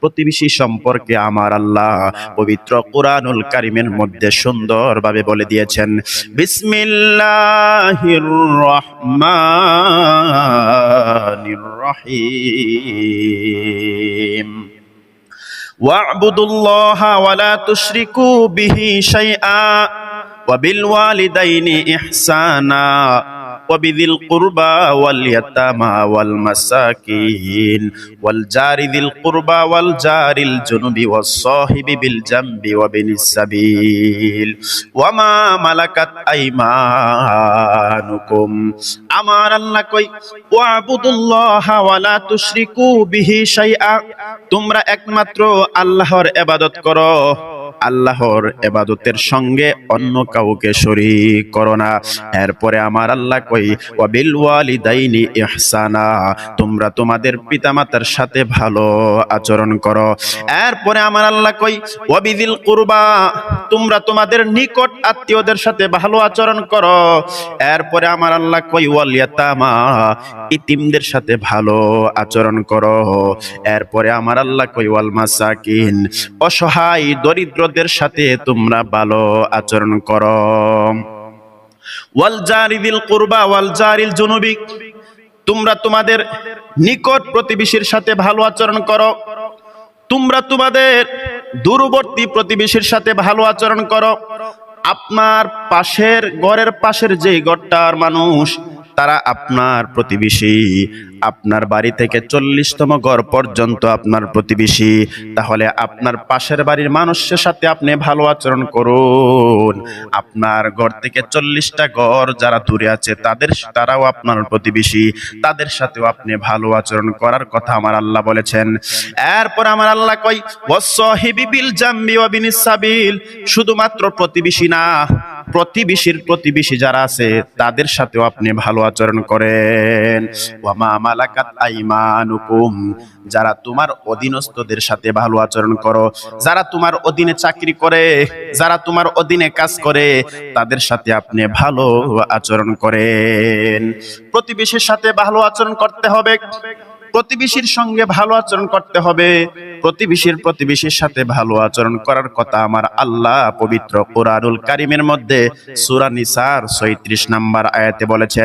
প্রতিবেশী সম্পর্কে আমার আল্লাহ পবিত্র কুরআনুল কারীমের মধ্যে সুন্দরভাবে বলে দিয়েছেন। বিসমিল্লাহির রহমানির রহিম। ওয়া'বুদুল্লাহা ওয়া লা তুশরিকু বিহি শাইআ ওয়া বিল ওয়ালিদাইনি ইহসানা وبذي القربى واليتامى والمساكين والجار ذي القربى والجار الجنب والصاحب بالجنب وابن السبيل وما ملكت أيمانكم আমার আল্লাহ কই ওয়াবুদুল্লাহ ওয়া লা তুশরিকু বিহি শাইআ, তোমরা একমাত্র আল্লাহর ইবাদত করো, আল্লাহর ইবাদতের সঙ্গে অন্য কাউকে শরীক করো না। এরপরে আমার আল্লাহ কই ওয়া বিল ওয়ালিদাইনি ইহসানা, তোমরা তোমাদের পিতামাতার সাথে ভালো আচরণ করো। এরপরে আমার আল্লাহ কই ওয়া বিযিল কুরবা, তোমরা তোমাদের নিকট আত্মীয়দের সাথে ভালো আচরণ করো। এরপরে আমার আল্লাহ কই ওয়াল ইয়াতামা, ইতিমদের সাথে ভালো আচরণ করো। এরপরে আমার আল্লাহ কই ওয়াল মাসাকিন, অসহায় দরিদ্রদের সাথে তোমরা ভালো আচরণ করো। ওয়াল জারি যিল কুরবা ওয়াল জারিল জুনুবি, তোমরা তোমাদের নিকট প্রতিবেশীর সাথে ভালো আচরণ করো। তোমরা তোমাদের দূরবর্তী প্রতিবেশীর সাথে ভালো আচরণ করো। আপনার পাশের ঘরের পাশের যে ঘরটার মানুষ, তারা আপনার প্রতিবেশী। আপনার বাড়ি থেকে 40তম ঘর পর্যন্ত আপনার প্রতিবেশী। তাহলে আপনার পাশের বাড়ির মানুষের সাথে আপনি ভালো আচরণ করুন। আপনার ঘর থেকে 40টা ঘর যারা দূরে আছে তারাও আপনার প্রতিবেশী, তাদের সাথেও আপনি ভালো আচরণ করার কথা আমার আল্লাহ বলেছেন। এরপর আমার আল্লাহ কই ওয়াসসাহিবি বিল জামবি ওয়া বিনিস সাবিল, শুধুমাত্র প্রতিবেশী না, প্রতিবেশী যারা আছে তাদের সাথেও আপনি ভালো আচরণ করেন। ওয়া মা মালাকাত আইমানুকুম, যারা তোমার অধীনস্থদের সাথে ভালো আচরণ করো, যারা তোমার অধীনে চাকরি করে, যারা তোমার অধীনে কাজ করে, তাদের সাথে আপনি ভালো আচরণ করেন। প্রতিবেশীর সাথে ভালো আচরণ করতে হবে, প্রতিবেশীর সঙ্গে ভালো আচরণ করতে হবে। প্রতিবেশীর সাথে ভালো আচরণ করার কথা আমার আল্লাহ পবিত্র কুরআনুল কারীমের মধ্যে সূরা নিসার ৩৬ নম্বর আয়াতে বলেছেন।